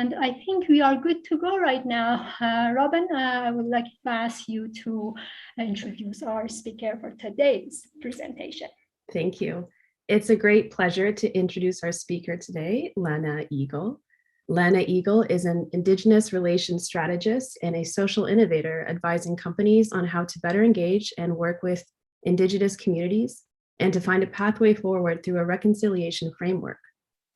And I think we are good to go right now. Robin, I would like to ask you to introduce our speaker for today's presentation. Thank you. It's a great pleasure to introduce our speaker today, Lana Eagle. Lana Eagle is an Indigenous relations strategist and a social innovator advising companies on how to better engage and work with Indigenous communities and to find a pathway forward through a reconciliation framework.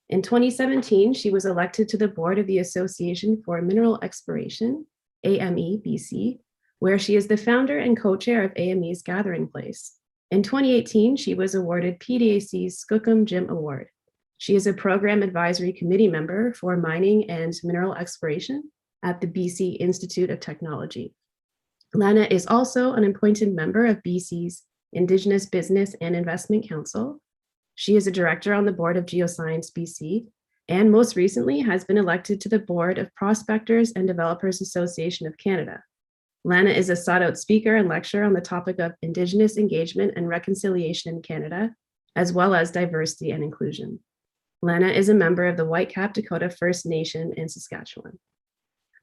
In 2017, she was elected to the board of the Association for Mineral Exploration, AME BC, where she is the founder and co-chair of AME's Gathering Place. In 2018, she was awarded PDAC's Skookum Jim Award. She is a program advisory committee member for mining and mineral exploration at the BC Institute of Technology. Lana is also an appointed member of BC's Indigenous Business and Investment Council. She is a director on the board of Geoscience BC, and most recently has been elected to the board of Prospectors and Developers Association of Canada. Lana is a sought-out speaker and lecturer on the topic of Indigenous engagement and reconciliation in Canada, as well as diversity and inclusion. Lana is a member of the Whitecap Dakota First Nation in Saskatchewan.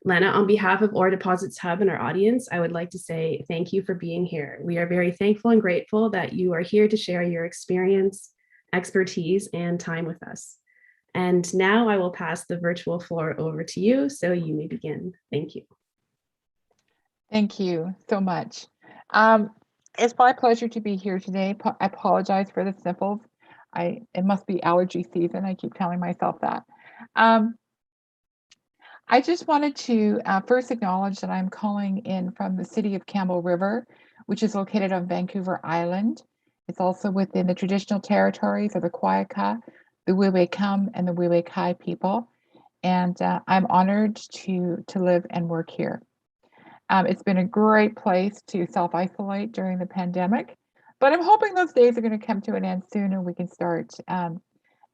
Lana, on behalf of Ore Deposits Hub and our audience, I would like to say thank you for being here. We are very thankful and grateful that you are here to share your experience, expertise, and time with us. And now I will pass the virtual floor over to you, so you may begin. Thank you. Thank you so much. It's my pleasure to be here today. I apologize for the sniffles. It must be allergy season. I keep telling myself that. I just wanted to first acknowledge that I'm calling in from the city of Campbell River, which is located on Vancouver Island. It's also within the traditional territories of the Kwayaka, the Wiwekam, and the Wiwekai people. And I'm honored to live and work here. It's been a great place to self-isolate during the pandemic, but I'm hoping those days are going to come to an end soon and we can start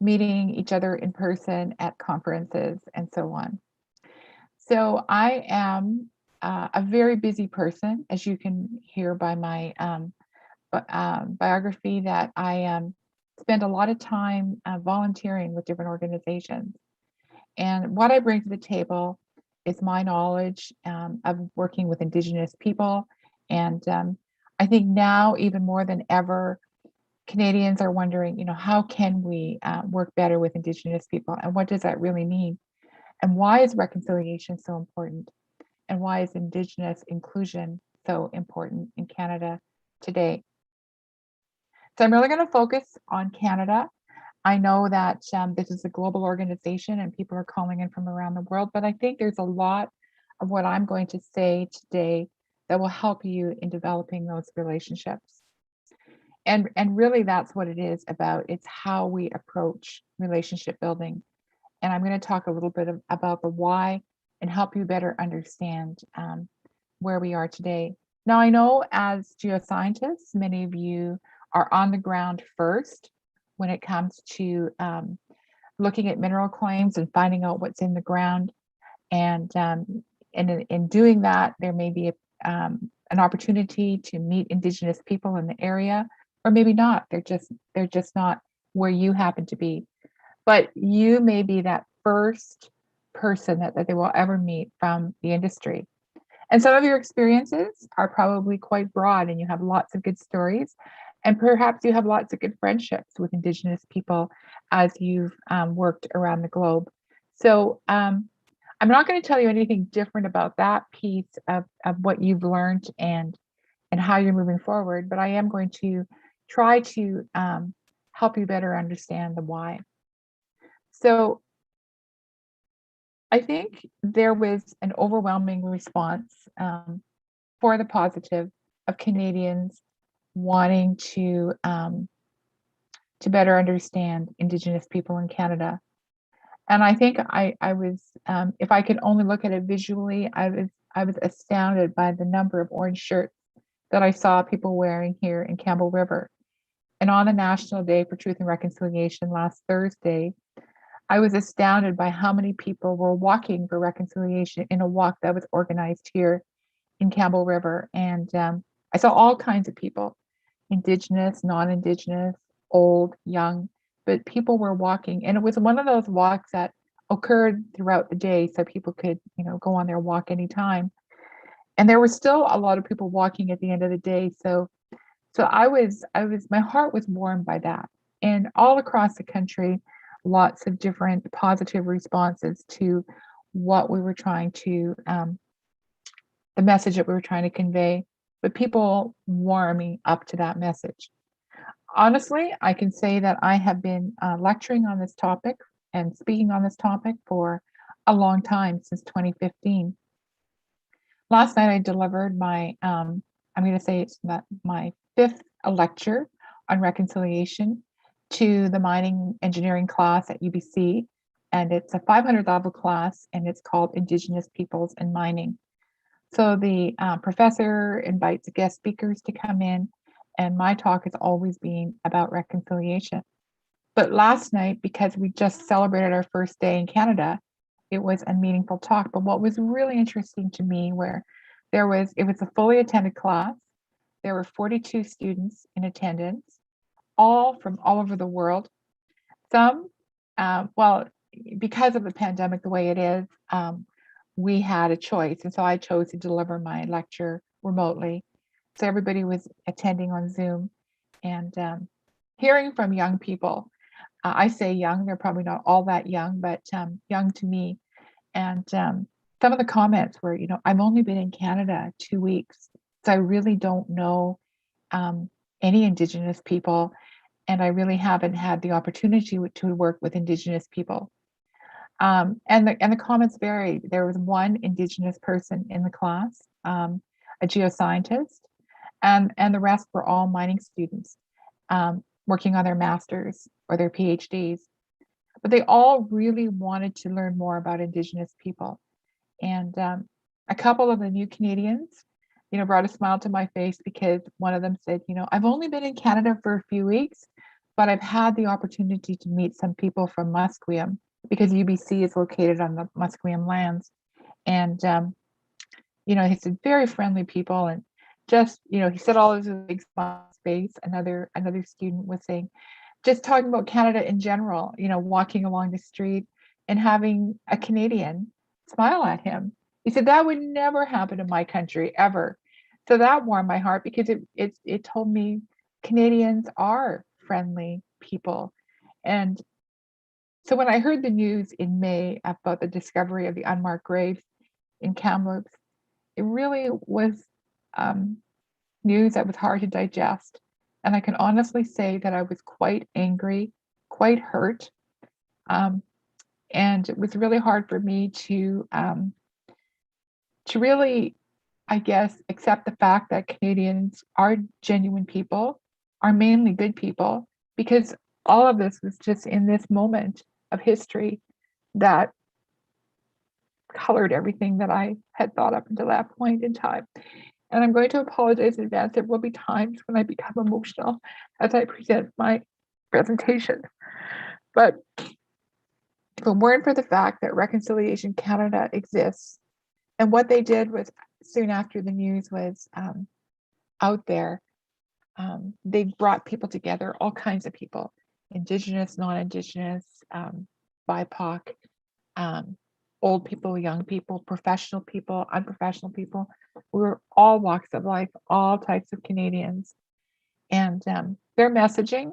meeting each other in person at conferences and so on. So I am a very busy person, as you can hear by my biography, that I spend a lot of time volunteering with different organizations. And what I bring to the table is my knowledge of working with Indigenous people. And I think now, even more than ever, Canadians are wondering, how can we work better with Indigenous people? And what does that really mean? And why is reconciliation so important? And why is Indigenous inclusion so important in Canada today? So I'm really going to focus on Canada. I know that this is a global organization and people are calling in from around the world, but I think there's a lot of what I'm going to say today that will help you in developing those relationships. And really that's what it is about. It's how we approach relationship building. And I'm going to talk a little bit about the why and help you better understand where we are today. Now, I know as geoscientists, many of you are on the ground first when it comes to looking at mineral claims and finding out what's in the ground. And in doing that, there may be an opportunity to meet Indigenous people in the area, or maybe not. They're just not where you happen to be. But you may be that first person that they will ever meet from the industry. And some of your experiences are probably quite broad and you have lots of good stories. And perhaps you have lots of good friendships with Indigenous people as you've worked around the globe. So I'm not going to tell you anything different about that piece of what you've learned and how you're moving forward, but I am going to try to help you better understand the why. So I think there was an overwhelming response for the positive of Canadians wanting to better understand Indigenous people in Canada. And I think I was, if I could only look at it visually, I was astounded by the number of orange shirts that I saw people wearing here in Campbell River. And on the National Day for Truth and Reconciliation last Thursday, I was astounded by how many people were walking for reconciliation in a walk that was organized here in Campbell River. And I saw all kinds of people, Indigenous, non-Indigenous, old, young, but people were walking. And it was one of those walks that occurred throughout the day so people could, go on their walk anytime. And there were still a lot of people walking at the end of the day. So my heart was warmed by that. And all across the country, lots of different positive responses to what we were trying to, the message that we were trying to convey, but people warming up to that message. Honestly, I can say that I have been lecturing on this topic and speaking on this topic for a long time, since 2015. Last night I delivered my, I'm going to say it's my 5th lecture on reconciliation to the mining engineering class at UBC. And it's a 500 level class, and it's called Indigenous Peoples in Mining. So the professor invites guest speakers to come in, and my talk has always been about reconciliation. But last night, because we just celebrated our first day in Canada, it was a meaningful talk. But what was really interesting to me, where it was a fully attended class. There were 42 students in attendance, all from all over the world. Some, because of the pandemic, the way it is, we had a choice. And so I chose to deliver my lecture remotely. So everybody was attending on Zoom and hearing from young people. I say young, they're probably not all that young, but young to me. And some of the comments were, I've only been in Canada 2 weeks, so I really don't know any Indigenous people, and I really haven't had the opportunity to work with Indigenous people. And the comments varied. There was one Indigenous person in the class, a geoscientist, and the rest were all mining students working on their masters or their PhDs. But they all really wanted to learn more about Indigenous people. And a couple of the new Canadians, brought a smile to my face, because one of them said, I've only been in Canada for a few weeks, but I've had the opportunity to meet some people from Musqueam, because UBC is located on the Musqueam lands. And, he said, very friendly people. And just, he said all this big smile face. Another student was saying, just talking about Canada in general, walking along the street and having a Canadian smile at him. He said, that would never happen in my country, ever. So that warmed my heart, because it told me Canadians are friendly people. And so when I heard the news in May about the discovery of the unmarked graves in Kamloops, it really was news that was hard to digest. And I can honestly say that I was quite angry, quite hurt. And it was really hard for me to really, I guess, accept the fact that Canadians are genuine people, are mainly good people, because all of this was just in this moment of history that colored everything that I had thought up until that point in time. And I'm going to apologize in advance. There will be times when I become emotional as I present my presentation. But if it weren't for the fact that Reconciliation Canada exists, and what they did was, soon after the news was out there, they brought people together, all kinds of people, Indigenous, non-Indigenous, BIPOC, old people, young people, professional people, unprofessional people. We were all walks of life, all types of Canadians. And their messaging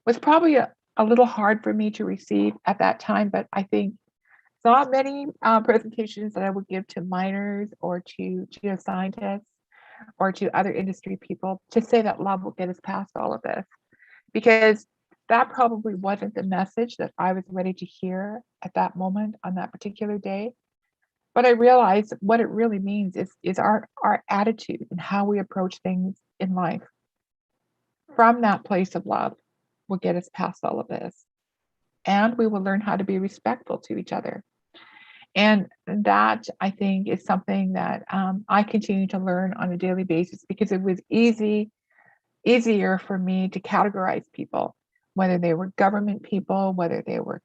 was probably a little hard for me to receive at that time, but I think not many presentations that I would give to miners or to geoscientists or to other industry people to say that love will get us past all of this, because that probably wasn't the message that I was ready to hear at that moment on that particular day. But I realized what it really means is our attitude and how we approach things in life. From that place of love will get us past all of this. And we will learn how to be respectful to each other. And that, I think, is something that I continue to learn on a daily basis, because it was easier for me to categorize people, whether they were government people, whether they were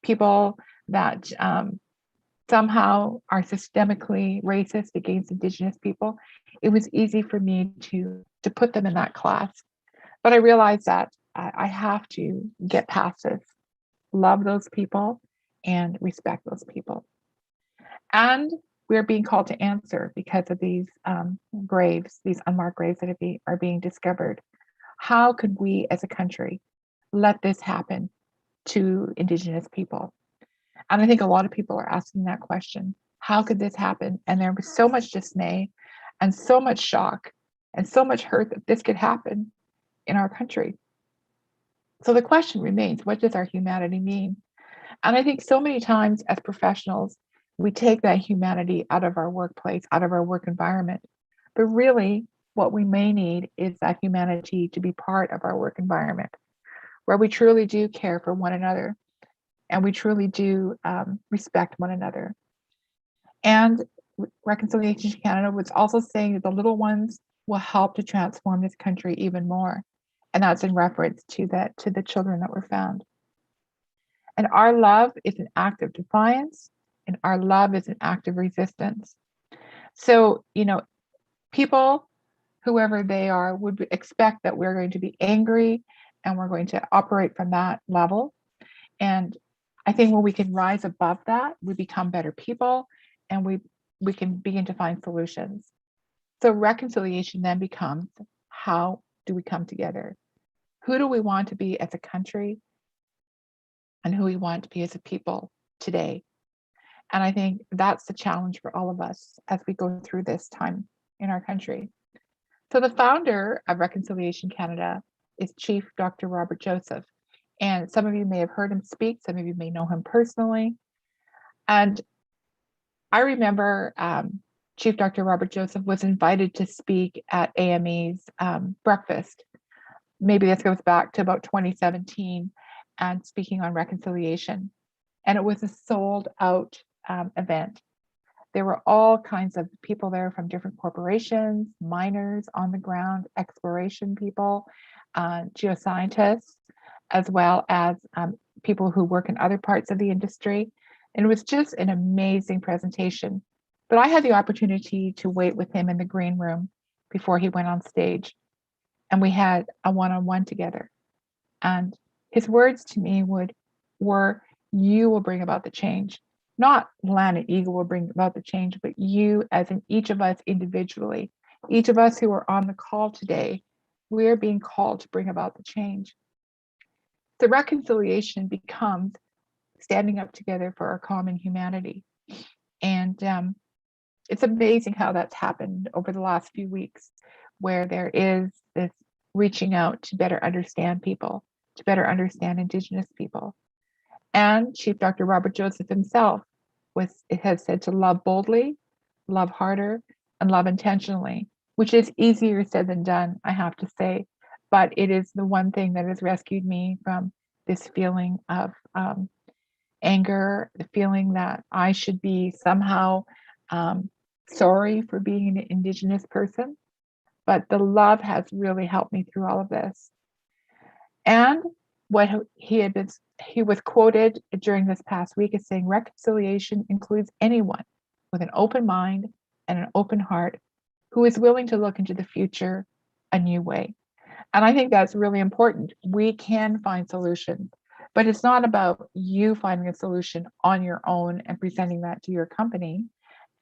people that somehow are systemically racist against Indigenous people. It was easy for me to put them in that class. But I realized that I have to get past this. love those people, and respect those people. And we're being called to answer because of these graves, these unmarked graves that are being discovered. How could we as a country let this happen to Indigenous people? And I think a lot of people are asking that question. How could this happen? And there was so much dismay and so much shock and so much hurt that this could happen in our country. So the question remains, what does our humanity mean? And I think so many times as professionals, we take that humanity out of our workplace, out of our work environment. But really, what we may need is that humanity to be part of our work environment, where we truly do care for one another and we truly do respect one another. And Reconciliation Canada was also saying that the little ones will help to transform this country even more. And that's in reference to the children that were found. And our love is an act of defiance, and our love is an act of resistance. So, people, whoever they are, would expect that we're going to be angry and we're going to operate from that level. And I think when we can rise above that, we become better people and we can begin to find solutions. So reconciliation then becomes, how do we come together? Who do we want to be as a country? And who we want to be as a people today. And I think that's the challenge for all of us as we go through this time in our country. So the founder of Reconciliation Canada is Chief Dr. Robert Joseph. And some of you may have heard him speak, some of you may know him personally. And I remember Chief Dr. Robert Joseph was invited to speak at AME's breakfast. Maybe this goes back to about 2017, and speaking on reconciliation. And it was a sold out event. There were all kinds of people there from different corporations, miners on the ground, exploration people, geoscientists, as well as people who work in other parts of the industry. And it was just an amazing presentation. But I had the opportunity to wait with him in the green room before he went on stage. And we had a one-on-one together. And his words to me were, you will bring about the change. Not Lana Eagle will bring about the change, but you, as in each of us individually, each of us who are on the call today, we are being called to bring about the change. The reconciliation becomes standing up together for our common humanity. And it's amazing how that's happened over the last few weeks, where there is this reaching out to better understand people, to better understand Indigenous people. And Chief Dr. Robert Joseph himself has said to love boldly, love harder, and love intentionally, which is easier said than done, I have to say. But it is the one thing that has rescued me from this feeling of anger, the feeling that I should be somehow sorry for being an Indigenous person. But the love has really helped me through all of this. And what he was quoted during this past week as saying, reconciliation includes anyone with an open mind and an open heart who is willing to look into the future a new way. And I think that's really important. We can find solutions, but it's not about you finding a solution on your own and presenting that to your company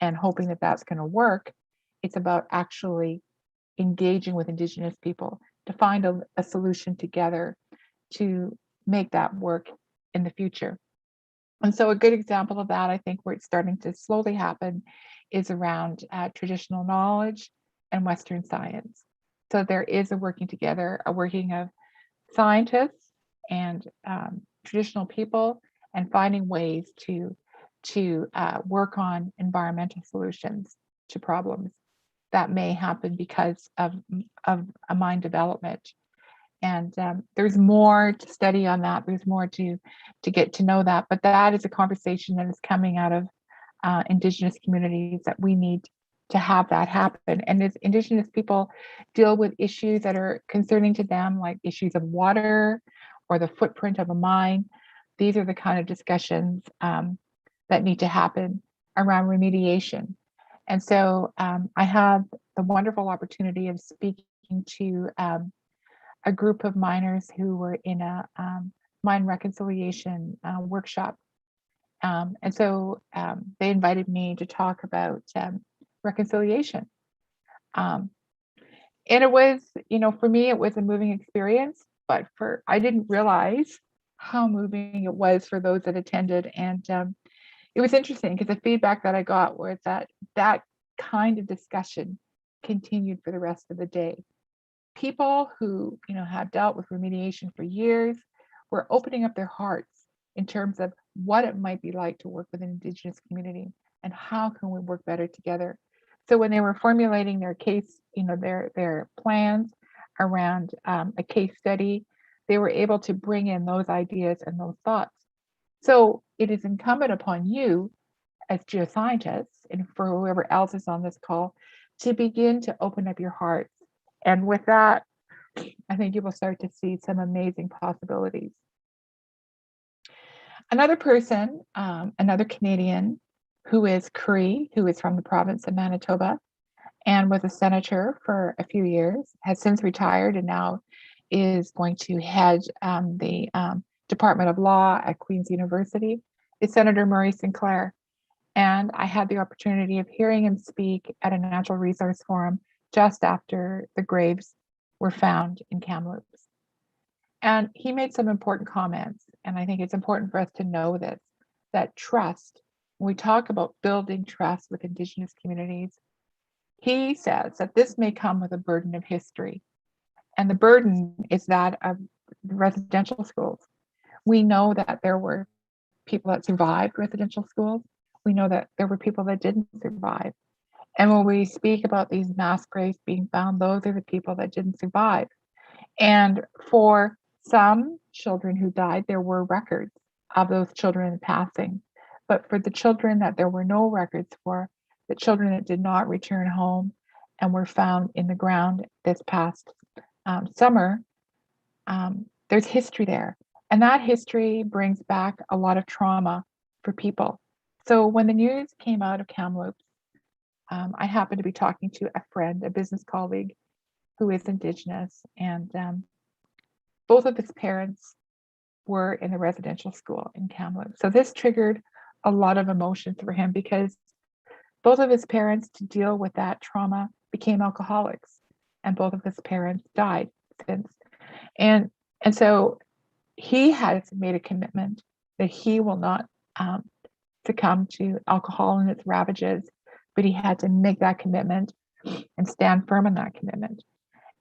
and hoping that that's going to work. It's about actually engaging with Indigenous people to find a solution together to make that work in the future. And so a good example of that, I think, where it's starting to slowly happen is around traditional knowledge and Western science. So there is a working together, a working of scientists and traditional people, and finding ways to work on environmental solutions to problems that may happen because of a mine development. And there's more to study on that. There's more to get to know that. But that is a conversation that is coming out of Indigenous communities that we need to have that happen. And as Indigenous people deal with issues that are concerning to them, like issues of water or the footprint of a mine, these are the kind of discussions that need to happen around remediation. And so I had the wonderful opportunity of speaking to a group of miners who were in a mine reconciliation workshop. And so they invited me to talk about reconciliation. And it was, for me, it was a moving experience, but I didn't realize how moving it was for those that attended. And it was interesting because the feedback that I got was that kind of discussion continued for the rest of the day. People who, have dealt with remediation for years were opening up their hearts in terms of what it might be like to work with an Indigenous community and how can we work better together. So when they were formulating their case, their plans around a case study, they were able to bring in those ideas and those thoughts. So it is incumbent upon you as geoscientists and for whoever else is on this call to begin to open up your hearts. And with that, I think you will start to see some amazing possibilities. Another person, another Canadian who is Cree, who is from the province of Manitoba and was a senator for a few years, has since retired and now is going to head the Department of Law at Queen's University, is Senator Murray Sinclair. And I had the opportunity of hearing him speak at a natural resource forum just after the graves were found in Kamloops. And he made some important comments. And I think it's important for us to know this, that trust, when we talk about building trust with Indigenous communities, he says that this may come with a burden of history. And the burden is that of residential schools. We know that there were people that survived residential schools. We know that there were people that didn't survive. And when we speak about these mass graves being found, those are the people that didn't survive. And for some children who died, there were records of those children passing. But for the children that there were no records for, the children that did not return home and were found in the ground this past summer, there's history there. And that history brings back a lot of trauma for people. So when the news came out of Kamloops, I happened to be talking to a friend, a business colleague who is Indigenous, and both of his parents were in the residential school in Kamloops. So this triggered a lot of emotions for him because both of his parents, to deal with that trauma, became alcoholics, and both of his parents died since. And so he has made a commitment that he will not succumb to alcohol and its ravages, but he had to make that commitment and stand firm in that commitment.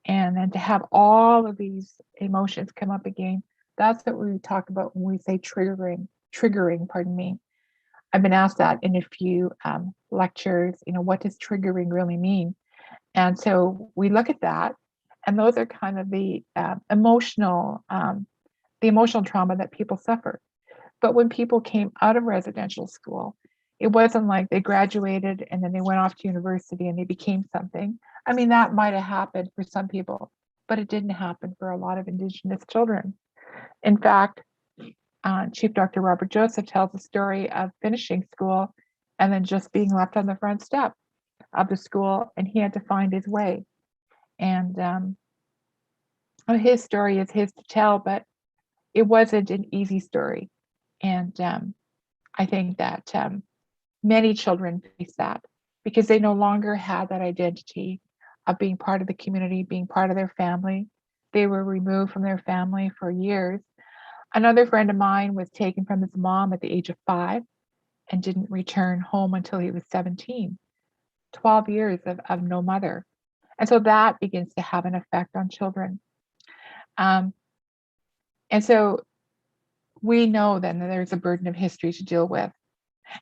And then to have all of these emotions come up again, that's what we talk about when we say triggering, pardon me. I've been asked that in a few lectures, what does triggering really mean? And so we look at that, and those are kind of the emotional trauma that people suffer. But when people came out of residential school, it wasn't like they graduated and then they went off to university and they became something. I mean, that might have happened for some people, but it didn't happen for a lot of Indigenous children. In fact, Chief Dr. Robert Joseph tells the story of finishing school and then just being left on the front step of the school, and he had to find his way. And his story is his to tell, but it wasn't an easy story. And I think that many children face that because they no longer had that identity of being part of the community, being part of their family. They were removed from their family for years. Another friend of mine was taken from his mom at the age of 5 and didn't return home until he was 17, 12 years of no mother. And so that begins to have an effect on children. And so we know then that there's a burden of history to deal with.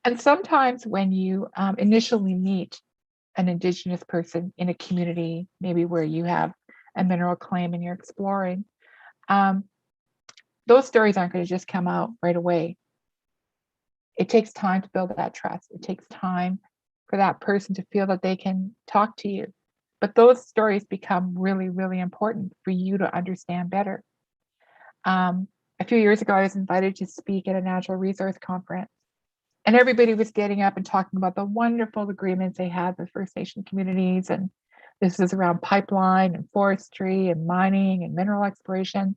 And sometimes when you initially meet an Indigenous person in a community, maybe where you have a mineral claim and you're exploring, those stories aren't going to just come out right away. It takes time to build that trust. It takes time for that person to feel that they can talk to you. But those stories become really, really important for you to understand better. A few years ago, I was invited to speak at a natural resource conference, and everybody was getting up and talking about the wonderful agreements they had with First Nation communities. And this is around pipeline and forestry and mining and mineral exploration.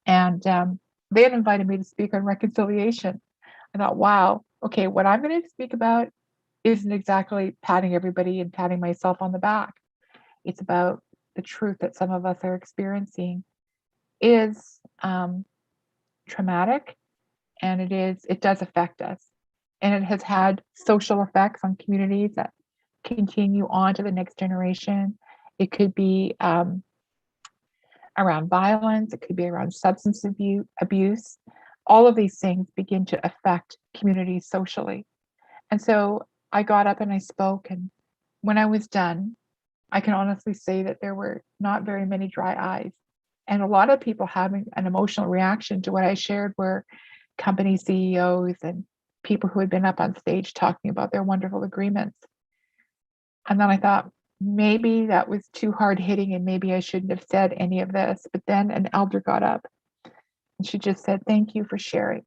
And they had invited me to speak on reconciliation. I thought, wow, okay, what I'm going to speak about isn't exactly patting everybody and patting myself on the back. It's about the truth that some of us are experiencing is traumatic, and it does affect us. And it has had social effects on communities that continue on to the next generation. It could be around violence, it could be around substance abuse. All of these things begin to affect communities socially. And so I got up and I spoke, and when I was done, I can honestly say that there were not very many dry eyes. And a lot of people having an emotional reaction to what I shared were company CEOs and people who had been up on stage talking about their wonderful agreements. And then I thought, maybe that was too hard hitting and maybe I shouldn't have said any of this. But then an elder got up and she just said, thank you for sharing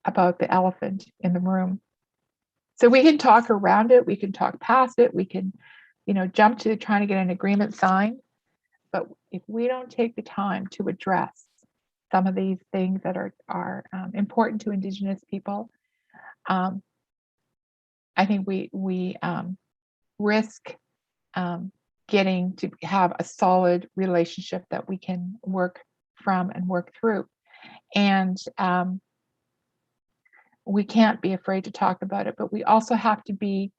about the elephant in the room. So we can talk around it, we can talk past it, we can, jump to trying to get an agreement signed. But if we don't take the time to address some of these things that are important to Indigenous people, I think we risk getting to have a solid relationship that we can work from and work through. And we can't be afraid to talk about it, but we also have to be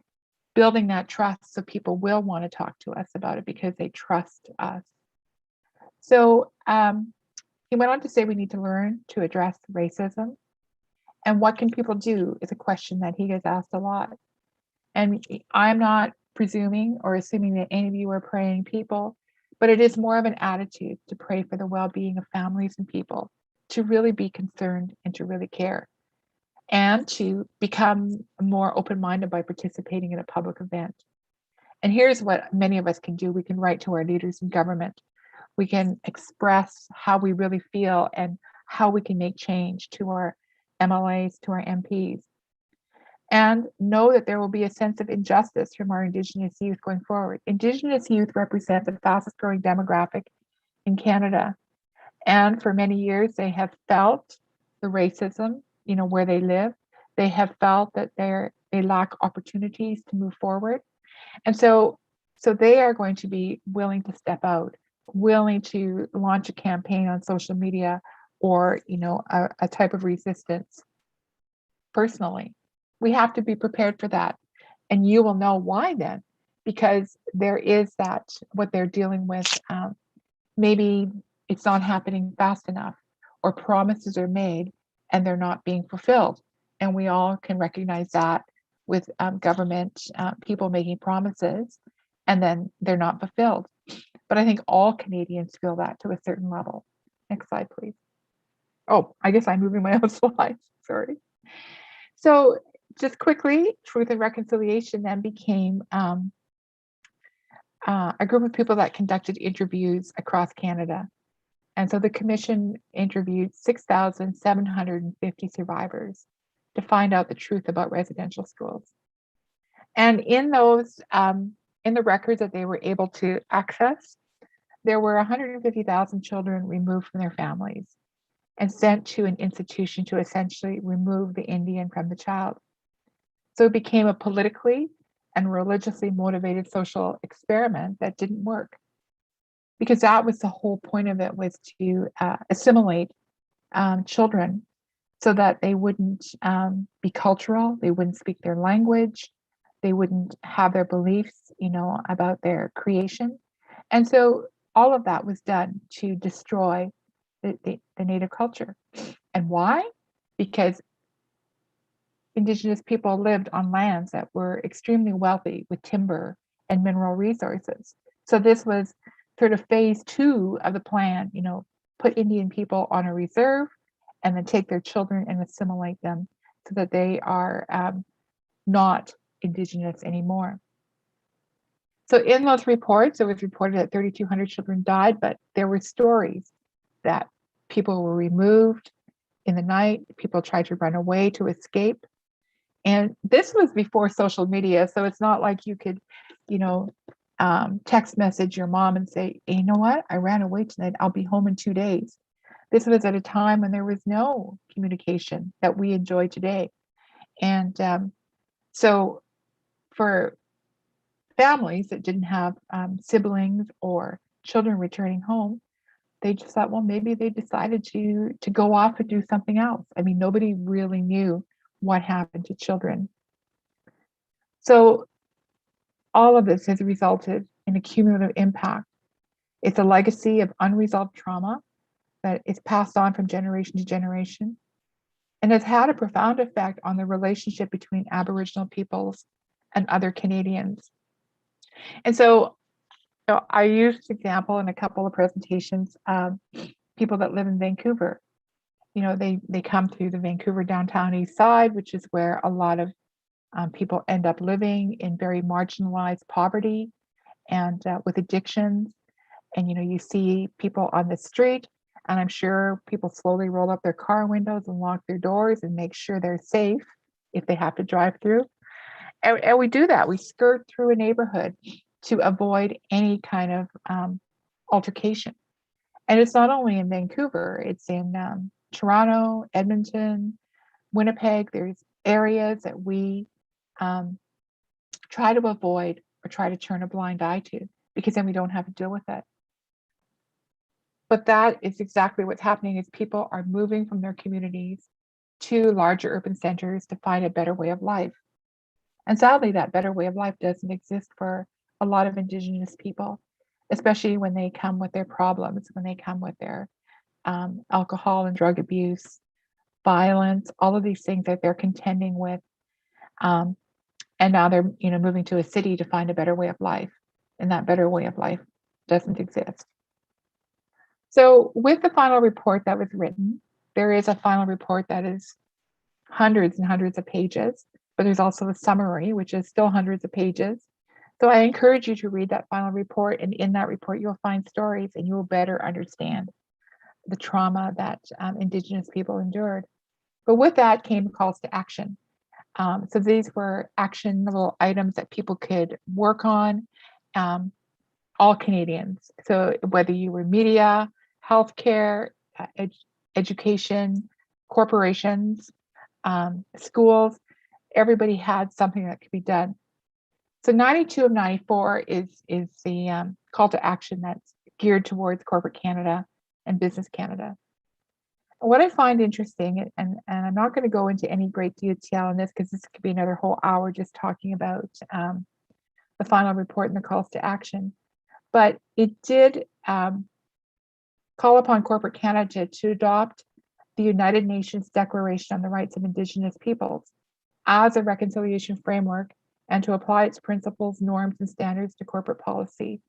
building that trust so people will want to talk to us about it because they trust us. So he went on to say we need to learn to address racism. And what can people do is a question that he gets asked a lot. And I'm not presuming or assuming that any of you are praying people, but it is more of an attitude to pray for the well-being of families and people, to really be concerned and to really care, and to become more open-minded by participating in a public event. And here's what many of us can do. We can write to our leaders in government. We can express how we really feel and how we can make change to our MLAs, to our MPs. And know that there will be a sense of injustice from our Indigenous youth going forward. Indigenous youth represent the fastest growing demographic in Canada. And for many years, they have felt the racism, where they live. They have felt that they lack opportunities to move forward. And so they are going to be willing to step out, willing to launch a campaign on social media or, a type of resistance personally. We have to be prepared for that. And you will know why then, because there is that what they're dealing with. Maybe it's not happening fast enough, or promises are made and they're not being fulfilled. And we all can recognize that with government people making promises and then they're not fulfilled. But I think all Canadians feel that to a certain level. Next slide, please. Oh, I guess I'm moving my own slides. Sorry. So just quickly, Truth and Reconciliation then became a group of people that conducted interviews across Canada. And so the commission interviewed 6,750 survivors to find out the truth about residential schools. And in those, in the records that they were able to access, there were 150,000 children removed from their families and sent to an institution to essentially remove the Indian from the child. So it became a politically and religiously motivated social experiment that didn't work, because that was the whole point of it, was to assimilate children so that they wouldn't be cultural, they wouldn't speak their language, they wouldn't have their beliefs, about their creation. And so all of that was done to destroy the native culture. And why? Because Indigenous people lived on lands that were extremely wealthy with timber and mineral resources. So this was sort of phase 2 of the plan, put Indian people on a reserve and then take their children and assimilate them so that they are not Indigenous anymore. So in those reports, it was reported that 3,200 children died, but there were stories that people were removed in the night, people tried to run away to escape. And this was before social media, so it's not like you could, text message your mom and say, hey, you know what, I ran away tonight, I'll be home in 2 days. This was at a time when there was no communication that we enjoy today. And so for families that didn't have siblings or children returning home, they just thought, well, maybe they decided to go off and do something else. I mean, nobody really knew what happened to children. So all of this has resulted in a cumulative impact. It's a legacy of unresolved trauma that is passed on from generation to generation and has had a profound effect on the relationship between Aboriginal peoples and other Canadians. And so I used this example in a couple of presentations of people that live in Vancouver. They come through the Vancouver downtown east side, which is where a lot of people end up living in very marginalized poverty and with addictions. And you see people on the street, and I'm sure people slowly roll up their car windows and lock their doors and make sure they're safe if they have to drive through. And we do that. We skirt through a neighborhood to avoid any kind of altercation. And it's not only in Vancouver, it's in Toronto, Edmonton, Winnipeg. There's areas that we try to avoid or try to turn a blind eye to, because then we don't have to deal with it. But that is exactly what's happening, is people are moving from their communities to larger urban centers to find a better way of life. And sadly, that better way of life doesn't exist for a lot of Indigenous people, especially when they come with their problems, when they come with their alcohol and drug abuse, violence, all of these things that they're contending with. And now they're moving to a city to find a better way of life. And that better way of life doesn't exist. So with the final report that was written, there is a final report that is hundreds and hundreds of pages, but there's also a summary, which is still hundreds of pages. So I encourage you to read that final report, and in that report, you'll find stories and you will better understand the trauma that Indigenous people endured. But with that came calls to action. So these were actionable items that people could work on, all Canadians. So whether you were media, healthcare, education, corporations, schools, everybody had something that could be done. So 92 of 94 is the call to action that's geared towards corporate Canada and business Canada. What I find interesting, and I'm not going to go into any great detail on this because this could be another whole hour just talking about the final report and the calls to action, but it did call upon corporate Canada to adopt the United Nations Declaration on the Rights of Indigenous Peoples as a reconciliation framework, and to apply its principles, norms, and standards to corporate policy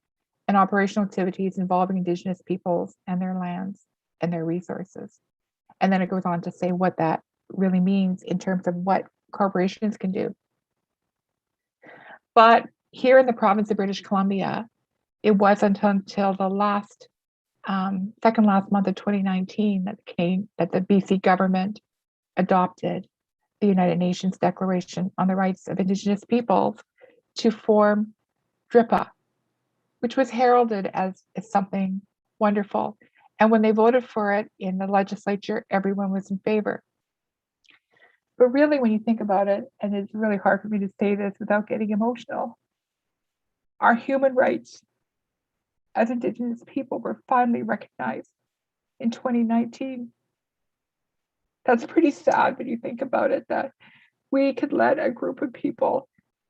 and operational activities involving Indigenous peoples and their lands and their resources. And then it goes on to say what that really means in terms of what corporations can do. But here in the province of British Columbia, it wasn't until the last second last month of 2019 that the BC government adopted the United Nations Declaration on the Rights of Indigenous Peoples to form DRIPA, which was heralded as something wonderful. And when they voted for it in the legislature, everyone was in favor. But really, when you think about it, and it's really hard for me to say this without getting emotional, our human rights as Indigenous people were finally recognized in 2019. That's pretty sad when you think about it, that we could let a group of people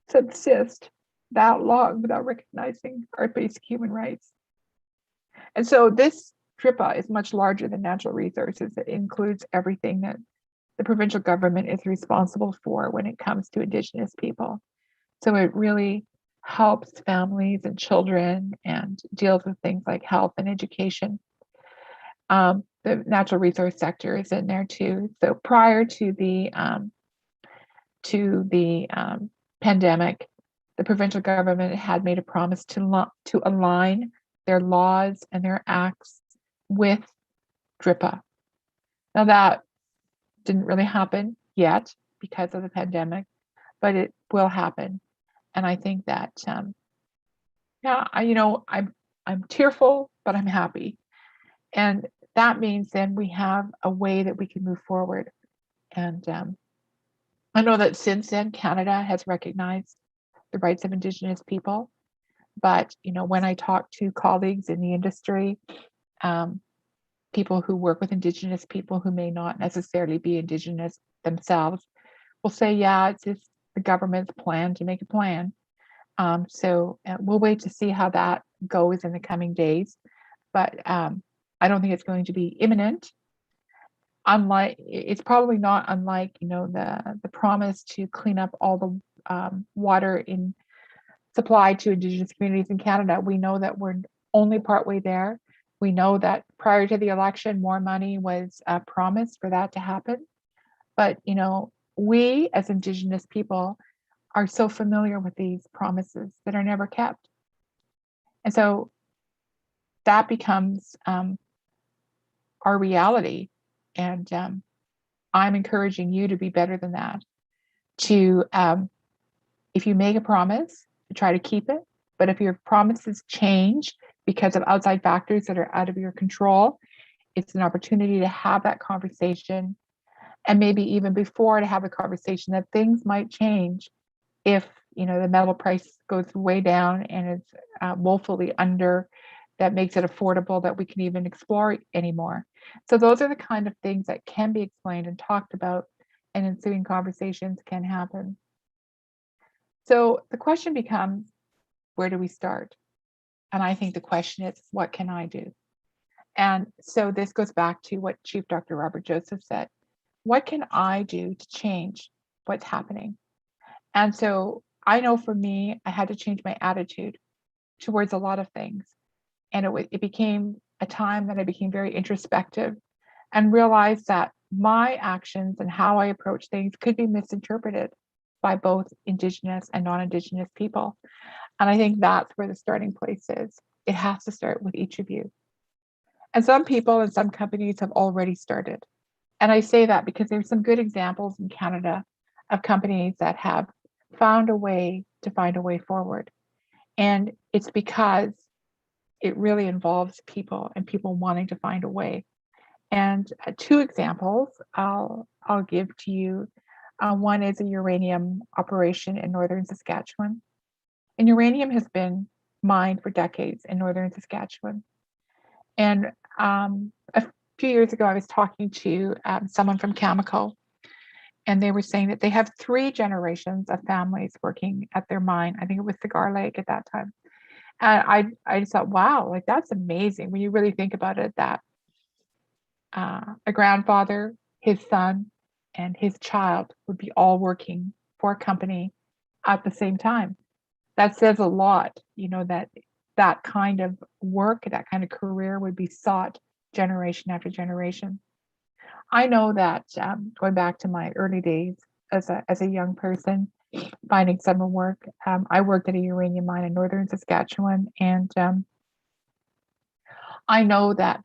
subsist that long without recognizing our basic human rights. And so this DRIPA is much larger than natural resources. It includes everything that the provincial government is responsible for when it comes to Indigenous people. So it really helps families and children and deals with things like health and education. The natural resource sector is in there too. So prior to the pandemic, the provincial government had made a promise to align their laws and their acts with DRIPA. Now that didn't really happen yet because of the pandemic, but it will happen. And I think that, I'm tearful, but I'm happy. And that means then we have a way that we can move forward. And I know that since then, Canada has recognized the rights of Indigenous people. But, when I talk to colleagues in the industry, people who work with Indigenous people who may not necessarily be Indigenous themselves will say, yeah, it's just the government's plan to make a plan. So we'll wait to see how that goes in the coming days. But I don't think it's going to be imminent. It's probably not unlike, the promise to clean up all the water in supply to Indigenous communities in Canada. We know that we're only partway there. We know that prior to the election, more money was promised for that to happen. But, we as Indigenous people are so familiar with these promises that are never kept. And so that becomes our reality. And I'm encouraging you to be better than that. To, if you make a promise, to try to keep it. But if your promises change because of outside factors that are out of your control, it's an opportunity to have that conversation. And maybe even before to have a conversation that things might change if, the metal price goes way down and it's woefully under, that makes it affordable that we can even explore anymore. So those are the kind of things that can be explained and talked about, and ensuing conversations can happen. So the question becomes, where do we start? And I think the question is, what can I do? And so this goes back to what Chief Dr. Robert Joseph said. What can I do to change what's happening? And so I know for me, I had to change my attitude towards a lot of things. And it became a time that I became very introspective and realized that my actions and how I approach things could be misinterpreted by both Indigenous and non-Indigenous people. And I think that's where the starting place is. It has to start with each of you. And some people and some companies have already started. And I say that because there's some good examples in Canada of companies that have found a way to find a way forward. And it's because it really involves people and people wanting to find a way. And two examples I'll give to you. One is a uranium operation in northern Saskatchewan. And uranium has been mined for decades in northern Saskatchewan. And a few years ago, I was talking to someone from Cameco, and they were saying that they have 3 generations of families working at their mine. I think it was Cigar Lake at that time. And I just thought, wow, like that's amazing when you really think about it, that a grandfather, his son, and his child would be all working for a company at the same time. That says a lot, that kind of work, that kind of career would be sought generation after generation. I know that going back to my early days as a young person, finding summer work, I worked at a uranium mine in northern Saskatchewan, and I know that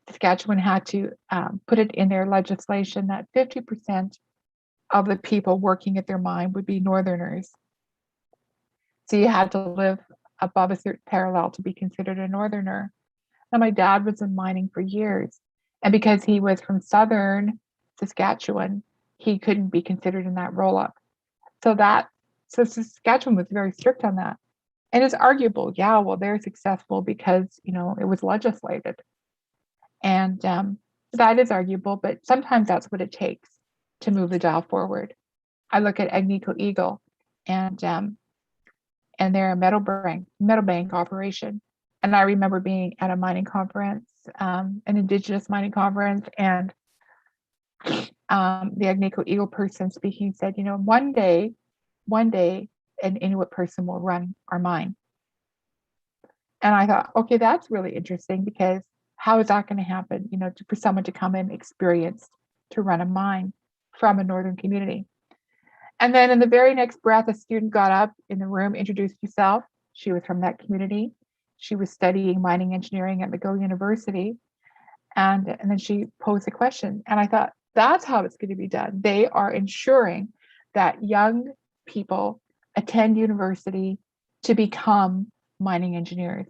Saskatchewan had to put it in their legislation that 50% of the people working at their mine would be northerners. So you had to live above a certain parallel to be considered a northerner. Now, my dad was in mining for years, and because he was from southern Saskatchewan, he couldn't be considered in that roll-up. So Saskatchewan was very strict on that. And it's arguable, yeah, well, they're successful because, it was legislated. And that is arguable, but sometimes that's what it takes to move the dial forward. I look at Agnico Eagle, and they're a metal bank operation. And I remember being at a mining conference, an Indigenous mining conference, and the Agnico Eagle person speaking said, one day, an Inuit person will run our mine. And I thought, okay, that's really interesting, because how is that going to happen, for someone to come in experienced to run a mine from a northern community? And then in the very next breath, a student got up in the room, introduced herself. She was from that community. She was studying mining engineering at McGill University. And then she posed a question. And I thought, that's how it's going to be done. They are ensuring that young people attend university to become mining engineers.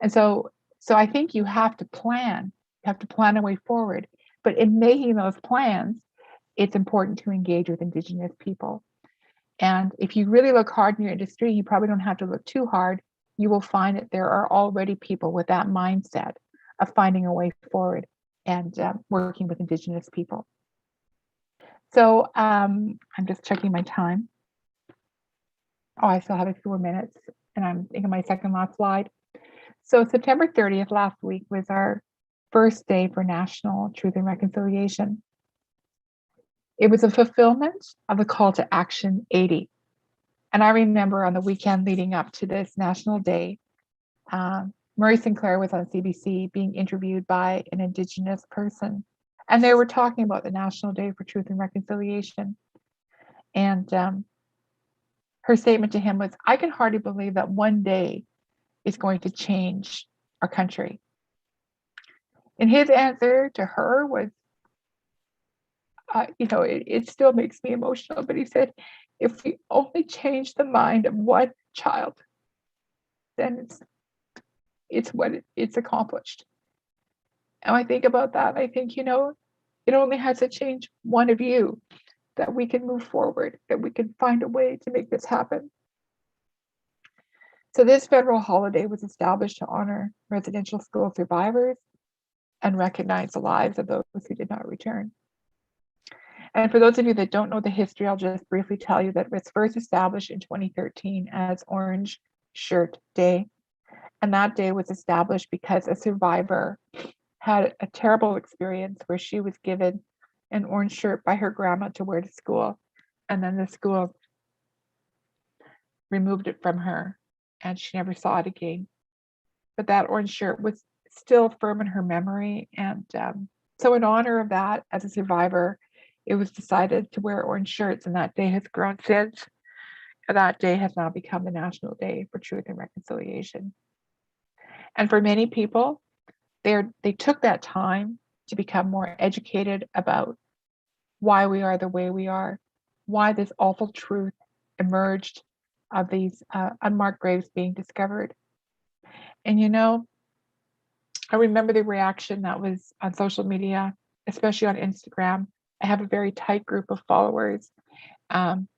And so I think you have to plan have to plan a way forward. But in making those plans, it's important to engage with Indigenous people. And if you really look hard in your industry, you probably don't have to look too hard. You will find that there are already people with that mindset of finding a way forward and working with Indigenous people. So I'm just checking my time. Oh, I still have a few more minutes, and I'm thinking my second last slide. So September 30th last week was our first day for National Truth and Reconciliation. It was a fulfillment of the call to action 80. And I remember on the weekend leading up to this National Day, Murray Sinclair was on CBC being interviewed by an Indigenous person. And they were talking about the National Day for Truth and Reconciliation. And her statement to him was, I can hardly believe that one day is going to change our country. And his answer to her was, it still makes me emotional, but he said, if we only change the mind of one child, then it's accomplished. And I think about that, I think, it only has to change one of you that we can move forward, that we can find a way to make this happen. So this federal holiday was established to honor residential school survivors and recognize the lives of those who did not return. And for those of you that don't know the history, I'll just briefly tell you that it was first established in 2013 as Orange Shirt Day. And that day was established because a survivor had a terrible experience where she was given an orange shirt by her grandma to wear to school. And then the school removed it from her and she never saw it again. But that orange shirt was still firm in her memory. And so in honor of that, as a survivor, it was decided to wear orange shirts, and that day has grown since. And that day has now become the National Day for Truth and Reconciliation. And for many people, they took that time to become more educated about why we are the way we are, why this awful truth emerged of these unmarked graves being discovered. And I remember the reaction that was on social media, especially on Instagram. I have a very tight group of followers, and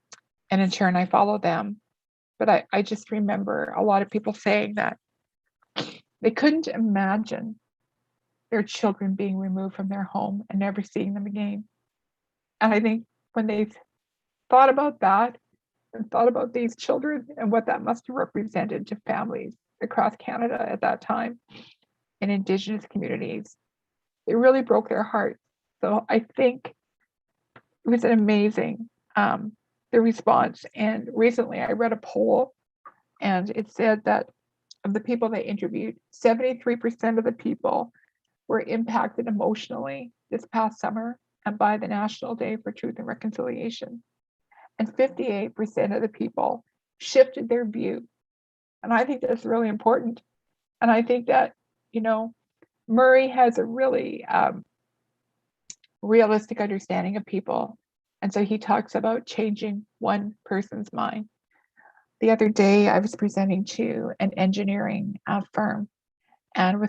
in turn I follow them. But I just remember a lot of people saying that they couldn't imagine their children being removed from their home and never seeing them again. And I think when they thought about that and thought about these children and what that must have represented to families across Canada at that time in Indigenous communities, it really broke their hearts. So I think it was an amazing, the response. And recently I read a poll, and it said that of the people they interviewed, 73% of the people were impacted emotionally this past summer and by the National Day for Truth and Reconciliation. And 58% of the people shifted their view. And I think that's really important. And I think that, Murray has a really realistic understanding of people. And so he talks about changing one person's mind. The other day, I was presenting to an engineering firm, and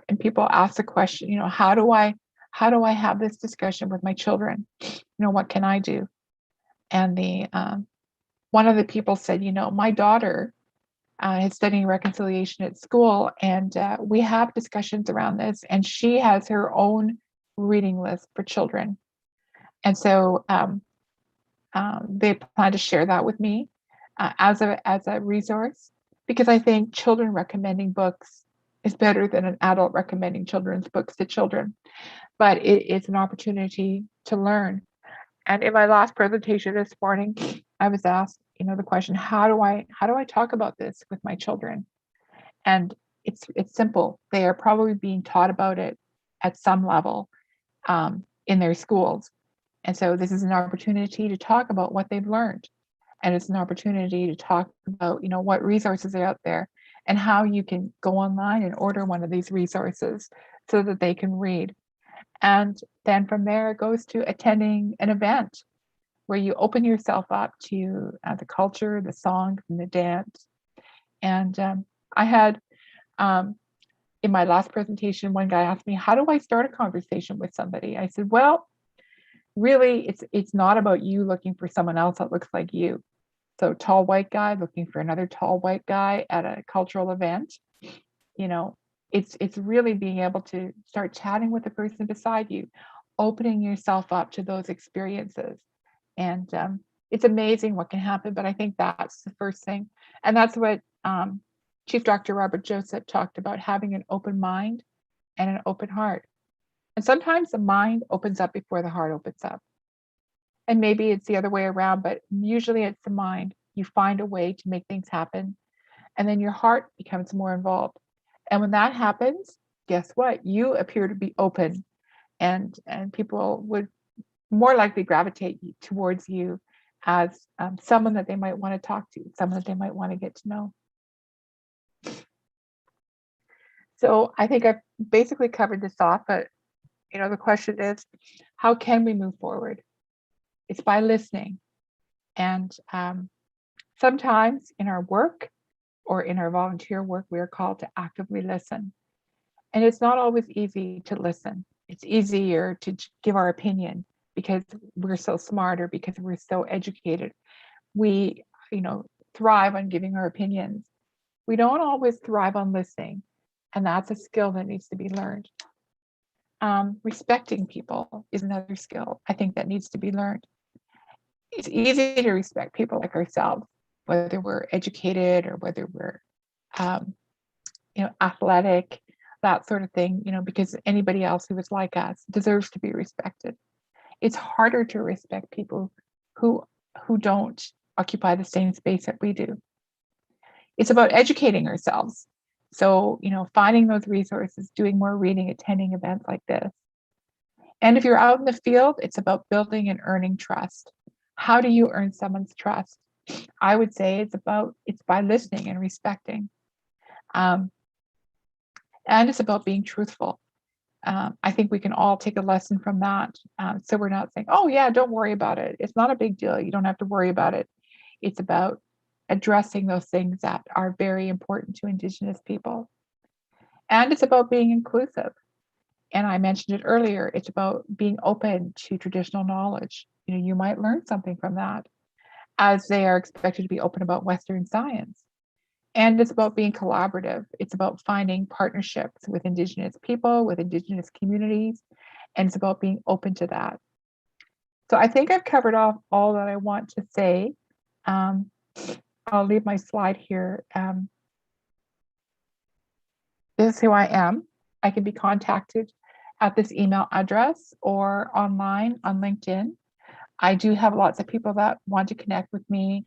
and people asked the question, how do I have this discussion with my children? What can I do? And one of the people said, my daughter is studying reconciliation at school, and we have discussions around this, and she has her own reading list for children. And so they plan to share that with me as a resource, because I think children recommending books is better than an adult recommending children's books to children. But it's an opportunity to learn. And in my last presentation this morning, I was asked, the question, how do I talk about this with my children? And it's simple. They are probably being taught about it at some level in their schools. And so this is an opportunity to talk about what they've learned. And it's an opportunity to talk about, what resources are out there and how you can go online and order one of these resources so that they can read. And then from there, it goes to attending an event where you open yourself up to the culture, the song, and the dance. And I had In my last presentation, one guy asked me, how do I start a conversation with somebody? I said, well, really, it's not about you looking for someone else that looks like you. So tall white guy looking for another tall white guy at a cultural event, it's really being able to start chatting with the person beside you, opening yourself up to those experiences. And it's amazing what can happen, but I think that's the first thing. And that's what Chief Dr. Robert Joseph talked about, having an open mind and an open heart. And sometimes the mind opens up before the heart opens up. And maybe it's the other way around, but usually it's the mind. You find a way to make things happen, and then your heart becomes more involved. And when that happens, guess what? You appear to be open, and people would more likely gravitate towards you as someone that they might want to talk to, someone that they might want to get to know. So I think I've basically covered this off, but the question is, how can we move forward? It's by listening. And sometimes in our work or in our volunteer work, we are called to actively listen. And it's not always easy to listen. It's easier to give our opinion because we're so smart or because we're so educated. We, thrive on giving our opinions. We don't always thrive on listening. And that's a skill that needs to be learned. Respecting people is another skill I think that needs to be learned. It's easy to respect people like ourselves, whether we're educated or whether we're, athletic, that sort of thing, because anybody else who is like us deserves to be respected. It's harder to respect people who don't occupy the same space that we do. It's about educating ourselves. So, finding those resources, doing more reading, attending events like this. And if you're out in the field, it's about building and earning trust. How do you earn someone's trust? I would say it's by listening and respecting. And it's about being truthful. I think we can all take a lesson from that. So we're not saying, oh yeah, don't worry about it. It's not a big deal. You don't have to worry about it. It's about addressing those things that are very important to Indigenous people. And it's about being inclusive. And I mentioned it earlier, it's about being open to traditional knowledge. You might learn something from that, as they are expected to be open about Western science. And it's about being collaborative. It's about finding partnerships with Indigenous people, with Indigenous communities, and it's about being open to that. So I think I've covered off all that I want to say. I'll leave my slide here. This is who I am. I can be contacted at this email address or online on LinkedIn. I do have lots of people that want to connect with me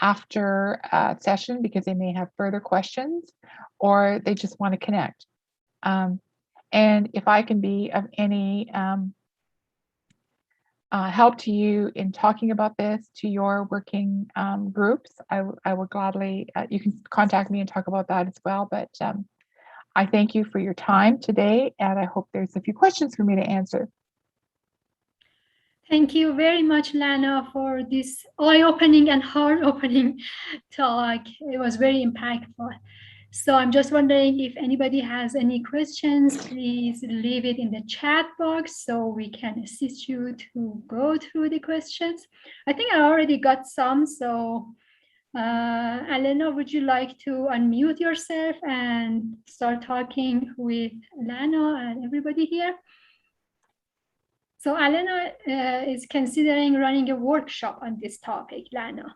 after a session because they may have further questions or they just want to connect. And if I can be of any help to you in talking about this to your working groups, I will gladly, you can contact me and talk about that as well. But I thank you for your time today, and I hope there's a few questions for me to answer. Thank you very much, Lana, for this eye-opening and heart-opening talk. It was very impactful. So I'm just wondering if anybody has any questions, please leave it in the chat box so we can assist you to go through the questions. I think I already got some, so Elena, would you like to unmute yourself and start talking with Lana and everybody here? So Elena is considering running a workshop on this topic, Lana.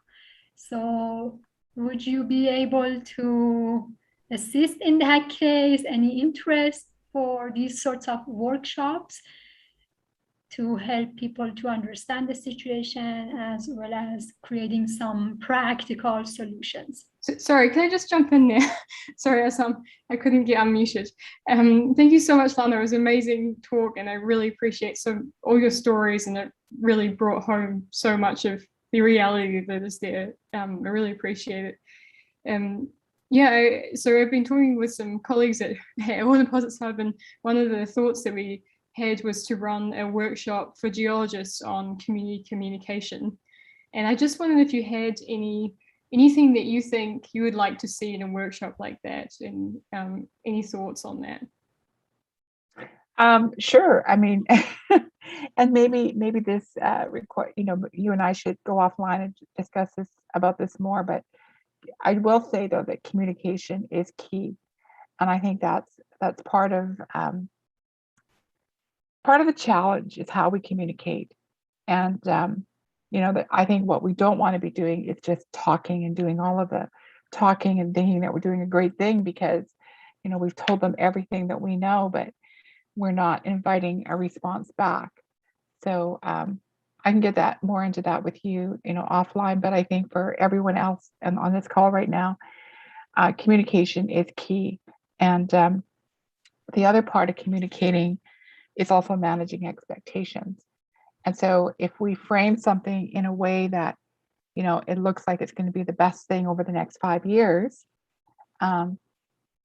So would you be able to assist in that case? Any interest for these sorts of workshops to help people to understand the situation as well as creating some practical solutions? Sorry, can I just jump in there? Sorry, Azam, I couldn't get unmuted. Thank you so much, Lana. It was an amazing talk, and I really appreciate all your stories, and it really brought home so much of the reality that is there. I really appreciate it. So I've been talking with some colleagues at All Deposits Hub, and one of the thoughts that we had was to run a workshop for geologists on community communication. And I just wondered if you had any anything that you think you would like to see in a workshop like that, and any thoughts on that? Sure. I mean, and maybe this record, you and I should go offline and discuss about this more. But I will say though that communication is key, and I think that's part of the challenge is how we communicate. And that I think what we don't want to be doing is just talking and doing all of the talking and thinking that we're doing a great thing because we've told them everything that we know, but we're not inviting a response back. So I can get that more into that with you, offline. But I think for everyone else and on this call right now, communication is key. And the other part of communicating is also managing expectations. And so if we frame something in a way that, it looks like it's going to be the best thing over the next 5 years,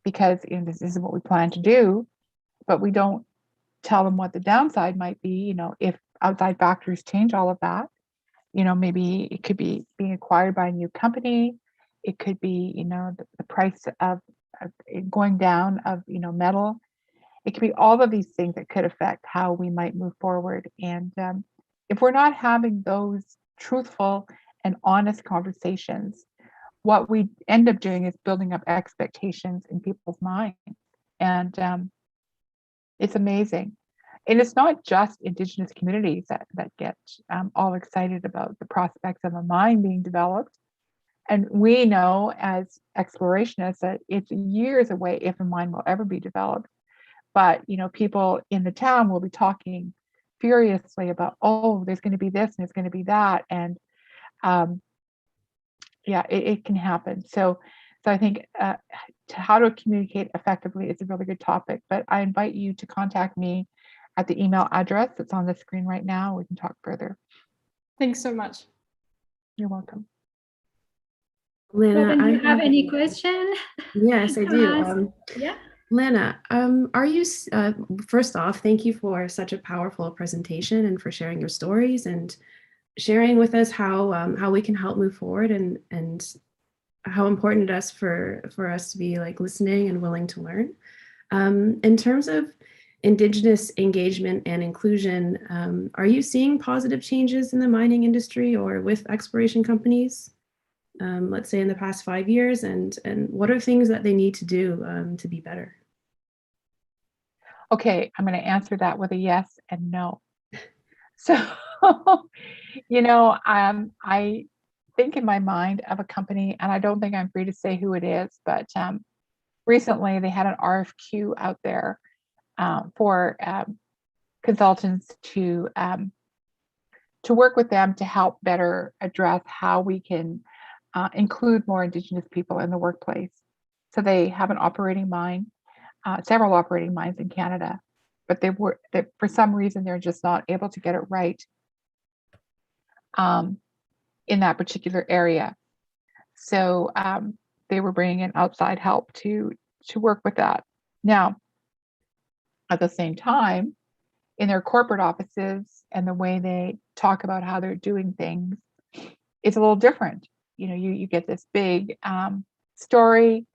because this is what we plan to do, but we don't tell them what the downside might be, if outside factors change all of that, maybe it could be being acquired by a new company. It could be, the price of going down of, metal. It could be all of these things that could affect how we might move forward. And if we're not having those truthful and honest conversations, what we end up doing is building up expectations in people's minds. And it's amazing. And it's not just Indigenous communities that get all excited about the prospects of a mine being developed. And we know as explorationists that it's years away if a mine will ever be developed. But people in the town will be talking furiously about, oh, there's going to be this and there's going to be that, and it can happen. So I think how to communicate effectively is a really good topic. But I invite you to contact me at the email address that's on the screen right now. We can talk further. Thanks so much. You're welcome. Lana, do you have any question? Yes, I do. Yeah. Lana, are you, first off, thank you for such a powerful presentation and for sharing your stories and sharing with us how we can help move forward and how important it is for us to be like listening and willing to learn. In terms of Indigenous engagement and inclusion, are you seeing positive changes in the mining industry or with exploration companies? Let's say in the past 5 years, and what are things that they need to do to be better? Okay, I'm going to answer that with a yes and no. So, I think in my mind of a company, and I don't think I'm free to say who it is, but recently they had an RFQ out there for consultants to work with them to help better address how we can include more Indigenous people in the workplace. So they have an operating mine, several operating mines in Canada, but for some reason they're just not able to get it right in that particular area. So they were bringing in outside help to work with that. Now, at the same time, in their corporate offices and the way they talk about how they're doing things, it's a little different. You get this big story,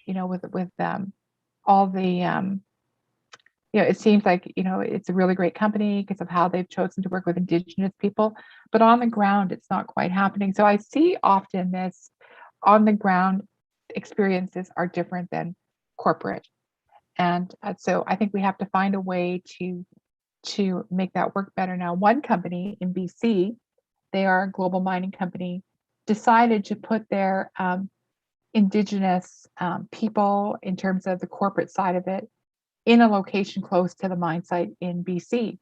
with all the, it seems like, it's a really great company because of how they've chosen to work with Indigenous people, but on the ground, it's not quite happening. So I see often this on the ground experiences are different than corporate. And so I think we have to find a way to make that work better. Now, one company in BC, they are a global mining company, decided to put their Indigenous people in terms of the corporate side of it in a location close to the mine site in BC.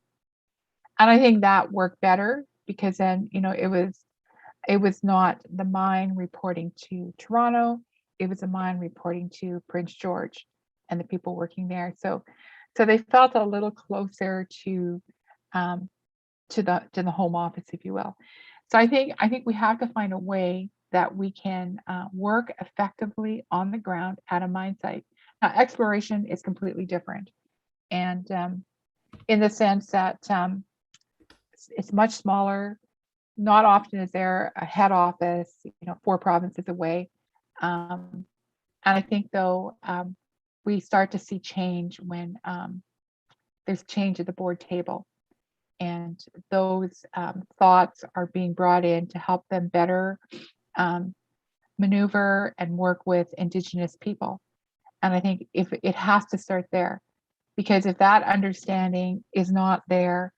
And I think that worked better because then, it was not the mine reporting to Toronto, it was a mine reporting to Prince George and the people working there. So they felt a little closer to the home office, if you will. So I think we have to find a way that we can work effectively on the ground at a mine site. Now, exploration is completely different, and in the sense that it's much smaller. not often is there a head office, 4 provinces away. And I think though, we start to see change when there's change at the board table. And those thoughts are being brought in to help them better maneuver and work with Indigenous people. And I think if it has to start there, because if that understanding is not there,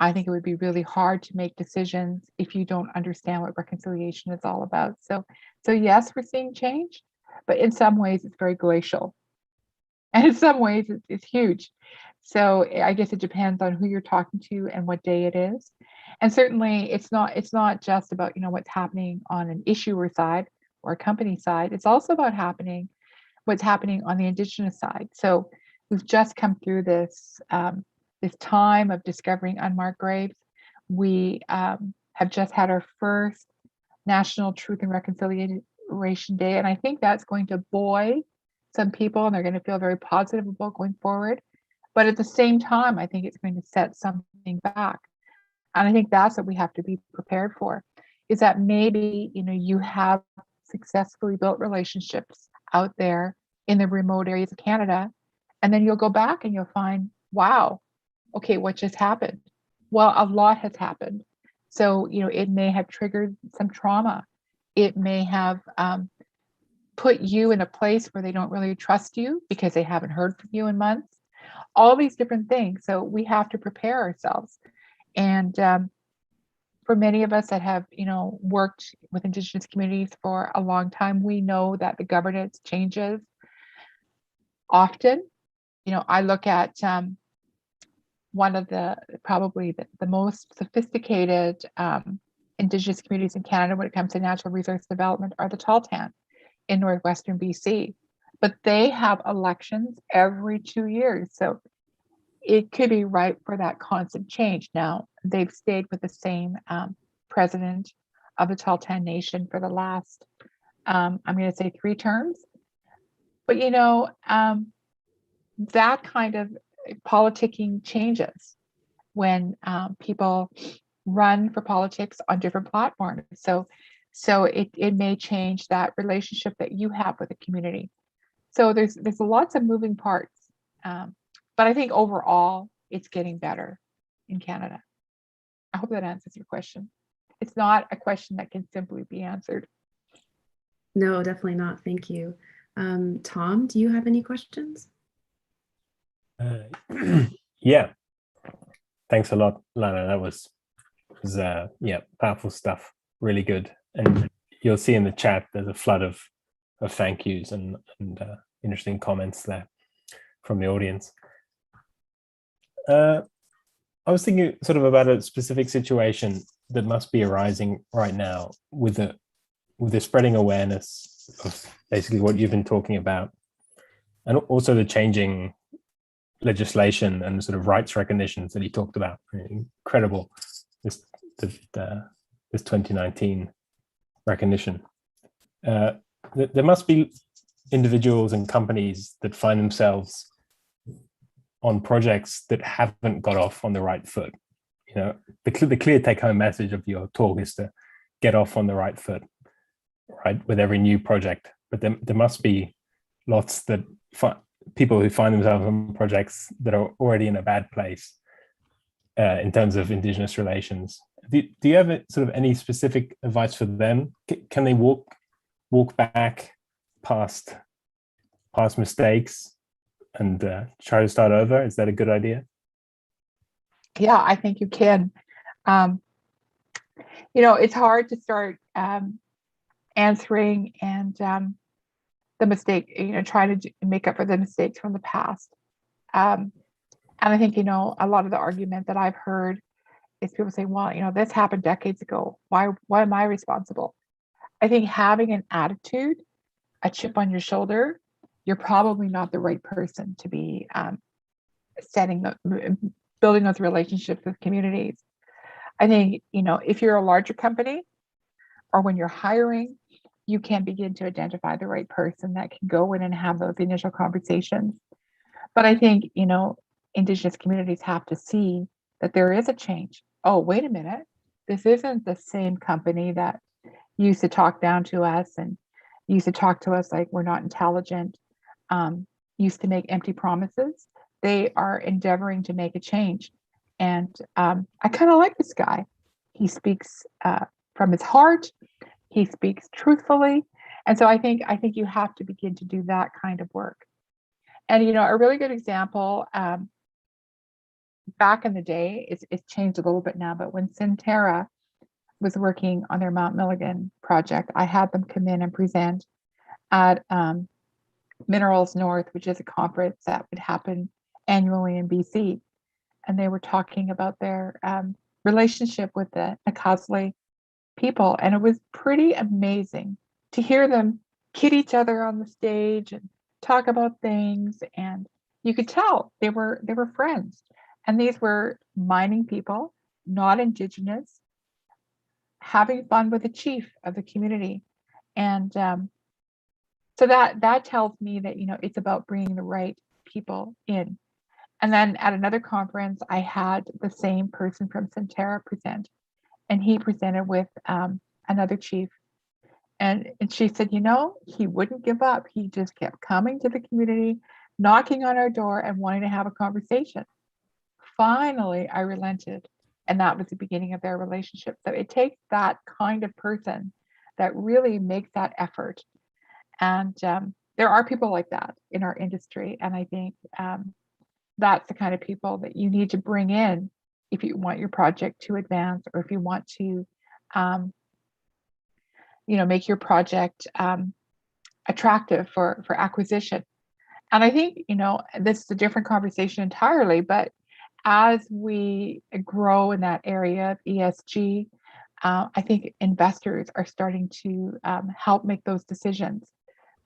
I think it would be really hard to make decisions if you don't understand what reconciliation is all about. So yes, we're seeing change, but in some ways it's very glacial. And in some ways it's huge. So I guess it depends on who you're talking to and what day it is. And certainly it's not just about, what's happening on an issuer side or a company side. It's also about what's happening on the Indigenous side. So we've just come through this time of discovering unmarked graves. We have just had our first National Truth and Reconciliation Day, and I think that's going to buoy some people, and they're going to feel very positive about going forward. But at the same time, I think it's going to set something back, and I think that's what we have to be prepared for. Is that maybe you have successfully built relationships out there in the remote areas of Canada, and then you'll go back and you'll find, wow, okay, what just happened? Well, a lot has happened. So, it may have triggered some trauma. It may have put you in a place where they don't really trust you because they haven't heard from you in months. All these different things. So we have to prepare ourselves. And for many of us that have, worked with Indigenous communities for a long time, we know that the governance changes often. I look at one of probably the most sophisticated Indigenous communities in Canada when it comes to natural resource development are the Tahltan in northwestern BC. But they have elections every 2 years. So it could be ripe for that constant change. Now, they've stayed with the same president of the Tahltan Nation for the last, I'm going to say 3 terms. But, that kind of politicking changes when people run for politics on different platforms. So it may change that relationship that you have with the community. So there's lots of moving parts, but I think overall it's getting better in Canada. I hope that answers your question. It's not a question that can simply be answered. No, definitely not. Thank you. Tom, do you have any questions? Yeah. Thanks a lot, Lana. That was powerful stuff. Really good. And you'll see in the chat there's a flood of thank yous and interesting comments there from the audience. I was thinking sort of about a specific situation that must be arising right now with the spreading awareness of basically what you've been talking about, and also the changing legislation and sort of rights recognitions that he talked about. Incredible, this 2019 recognition. There must be individuals and companies that find themselves on projects that haven't got off on the right foot. The clear take-home message of your talk is to get off on the right foot, right, with every new project. But there must be lots that people who find themselves on projects that are already in a bad place in terms of Indigenous relations. Do you have sort of any specific advice for them? Can they walk back past mistakes and try to start over? Is that a good idea? Yeah, I think you can. It's hard to start answering and the mistake, trying to make up for the mistakes from the past. And I think, a lot of the argument that I've heard is people saying, well, this happened decades ago. Why am I responsible? I think having an attitude, a chip on your shoulder, you're probably not the right person to be building those relationships with communities. I think, if you're a larger company or when you're hiring, you can begin to identify the right person that can go in and have those initial conversations. But I think, Indigenous communities have to see that there is a change. Oh, wait a minute. this isn't the same company that used to talk down to us and used to talk to us like we're not intelligent, used to make empty promises. They are endeavoring to make a change. And I kind of like this guy. He speaks from his heart. He speaks truthfully. And so I think you have to begin to do that kind of work. And, you know, a really good example, back in the day, it's changed a little bit now, but when Centerra was working on their Mount Milligan project, I had them come in and present at Minerals North, which is a conference that would happen annually in BC. And they were talking about their relationship with the Nakazli people. And it was pretty amazing to hear them kid each other on the stage and talk about things. And you could tell they were friends. And these were mining people, not Indigenous, having fun with the chief of the community. And so that tells me that, you know, it's about bringing the right people in. And then at another conference, I had the same person from Centerra present, and he presented with another chief. And she said, you know, he wouldn't give up. He just kept coming to the community, knocking on our door and wanting to have a conversation. Finally, I relented. And that was the beginning of their relationship. So it takes that kind of person that really makes that effort. And there are people like that in our industry. And I think that's the kind of people that you need to bring in if you want your project to advance, or if you want to, you know, make your project attractive for acquisition. And I think, you know, this is a different conversation entirely, but as we grow in that area of ESG, I think investors are starting to help make those decisions.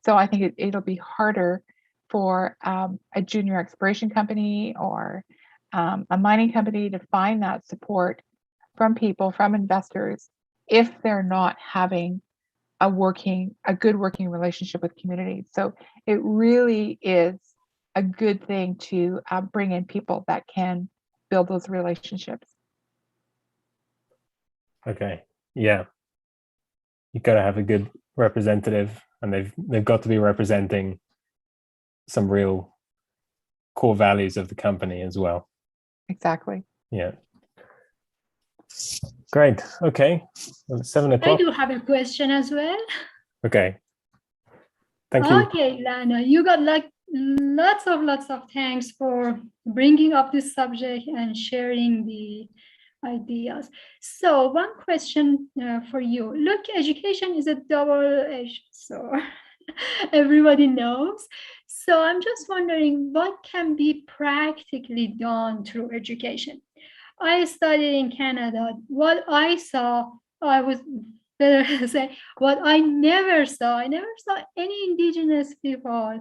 So I think it'll be harder for a junior exploration company or a mining company to find that support from people, from investors, if they're not having a good working relationship with communities. So it really is a good thing to bring in people that can build those relationships. Okay, yeah, you've got to have a good representative, and they've got to be representing some real core values of the company as well. Exactly. Yeah. Great. Okay. Well, it's 7 o'clock. I do have a question as well. Okay. Thank you. Okay, Lana, you got like lots of thanks for bringing up this subject and sharing the ideas. So one question for you. Look, education is a double-edged sword. Everybody knows. So I'm just wondering what can be practically done through education. I studied in Canada. What I saw, I was better to say, what I never saw any Indigenous people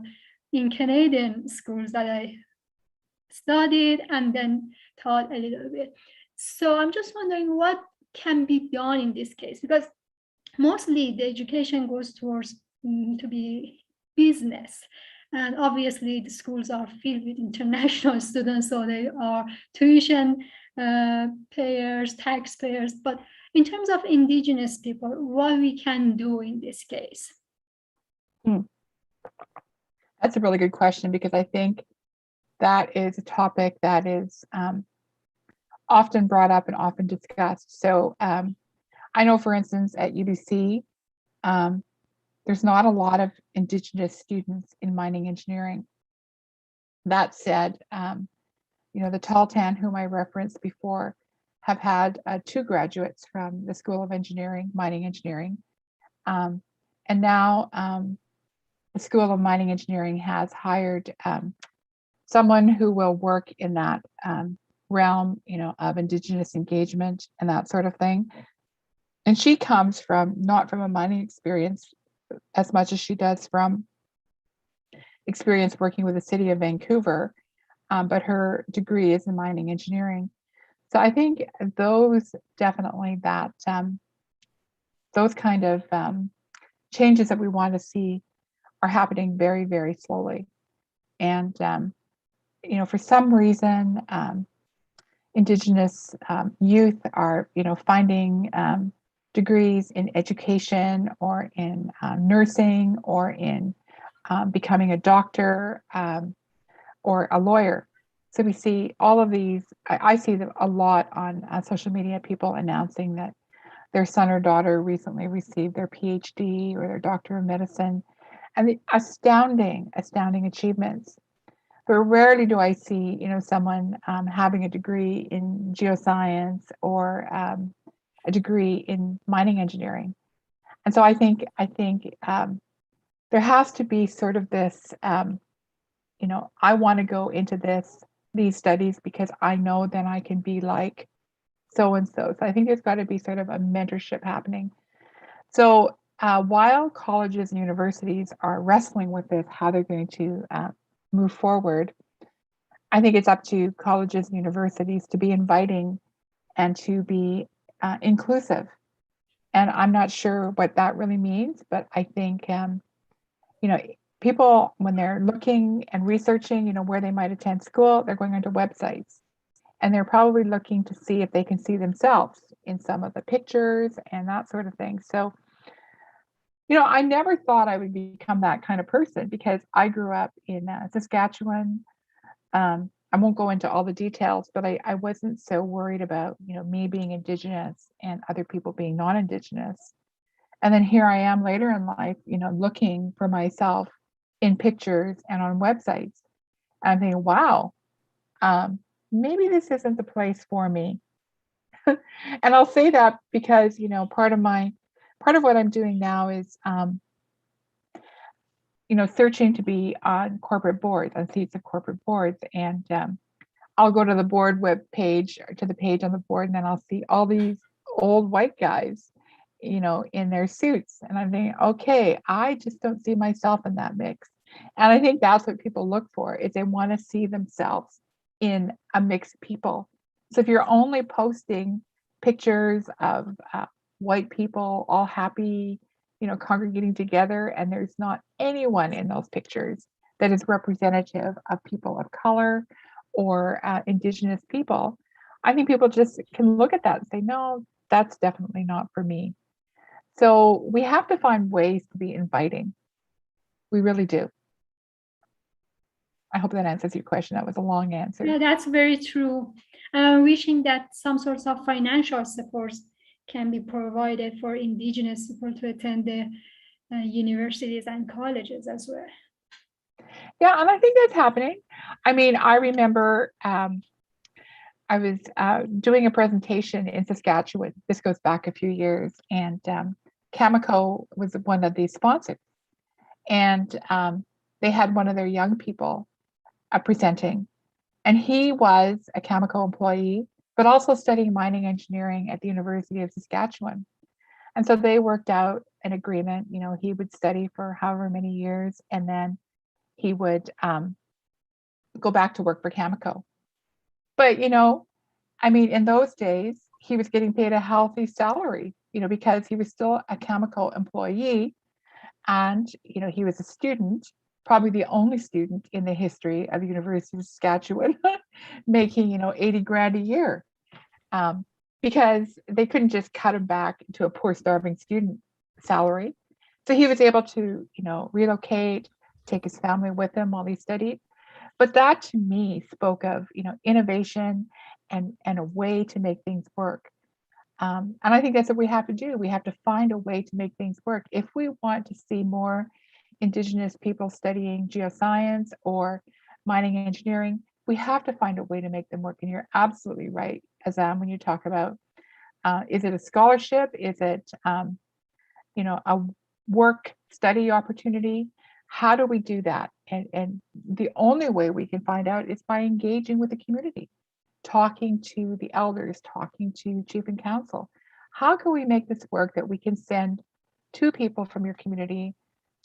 in Canadian schools that I studied and then taught a little bit. So I'm just wondering what can be done in this case, because mostly the education goes towards to be business. And obviously the schools are filled with international students, so they are tuition payers, taxpayers. But in terms of Indigenous people, what we can do in this case? That's a really good question, because I think that is a topic that is often brought up and often discussed. So I know, for instance, at UBC, there's not a lot of Indigenous students in mining engineering. That said, you know, the Taltan, whom I referenced before, have had 2 graduates from the School of Engineering, Mining Engineering. And now the School of Mining Engineering has hired someone who will work in that realm, you know, of Indigenous engagement and that sort of thing. And she comes not from a mining experience as much as she does from experience working with the city of Vancouver, but her degree is in mining engineering. So I think those definitely those kind of changes that we want to see are happening very, very slowly. And, you know, for some reason, Indigenous youth are, finding degrees in education or in nursing or in becoming a doctor or a lawyer. So we see all of these. I see them a lot on social media, people announcing that their son or daughter recently received their PhD or their Doctor of Medicine, and the astounding achievements. But rarely do I see, someone having a degree in geoscience or a degree in mining engineering. And so I think there has to be sort of this, I want to go into these studies because I know then I can be like so and so. So I think there's got to be sort of a mentorship happening. So while colleges and universities are wrestling with this, how they're going to move forward, I think it's up to colleges and universities to be inviting and to be inclusive. And I'm not sure what that really means, but I think, people, when they're looking and researching, where they might attend school, they're going onto websites. And they're probably looking to see if they can see themselves in some of the pictures and that sort of thing. So, I never thought I would become that kind of person because I grew up in Saskatchewan. I won't go into all the details, but I wasn't so worried about, me being Indigenous and other people being non-Indigenous. And then here I am later in life, looking for myself in pictures and on websites. And I'm thinking, wow, maybe this isn't the place for me. And I'll say that because, part of what I'm doing now is, searching to be on corporate boards, on seats of corporate boards. And I'll go to the board web page, to the page on the board, and then I'll see all these old white guys, in their suits. And I'm thinking, okay, I just don't see myself in that mix. And I think that's what people look for, is they want to see themselves in a mix of people. So if you're only posting pictures of white people all happy, congregating together, and there's not anyone in those pictures that is representative of people of color or Indigenous people, I think people just can look at that and say, no, that's definitely not for me. So we have to find ways to be inviting. We really do. I hope that answers your question. That was a long answer. Yeah, that's very true. I'm wishing that some sorts of financial supports can be provided for Indigenous people to attend the universities and colleges as well. Yeah, and I think that's happening. I mean, I remember I was doing a presentation in Saskatchewan. This goes back a few years, and Cameco was one of the sponsors. And they had one of their young people presenting, and he was a Cameco employee, but also studying mining engineering at the University of Saskatchewan. And so they worked out an agreement. He would study for however many years, and then he would go back to work for Cameco. But, in those days, he was getting paid a healthy salary, because he was still a Cameco employee. And, he was a student, probably the only student in the history of the University of Saskatchewan making, 80 grand a year, because they couldn't just cut him back to a poor starving student salary. So he was able to, relocate, take his family with him while he studied. But that to me spoke of, innovation and a way to make things work. And I think that's what we have to do. We have to find a way to make things work. If we want to see more Indigenous people studying geoscience or mining engineering, we have to find a way to make them work. And you're absolutely right, Azam, when you talk about, is it a scholarship? Is it, a work study opportunity? How do we do that? And the only way we can find out is by engaging with the community, talking to the elders, talking to chief and council. How can we make this work that we can send 2 people from your community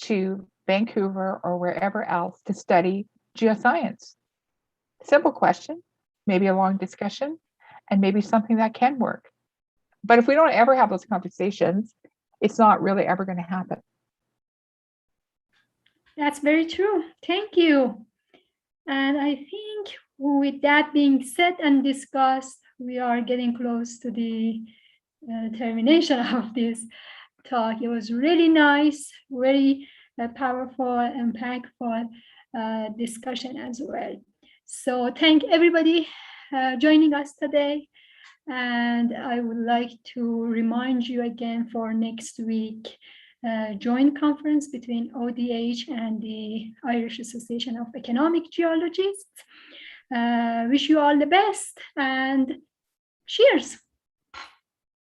to Vancouver or wherever else to study geoscience? Simple question, maybe a long discussion, and maybe something that can work. But if we don't ever have those conversations, it's not really ever going to happen. That's very true. Thank you. And I think with that being said and discussed, we are getting close to the termination of this talk. It was really nice, very powerful, impactful discussion as well. So thank everybody joining us today. And I would like to remind you again for next week, joint conference between ODH and the Irish Association of Economic Geologists. Wish you all the best and cheers.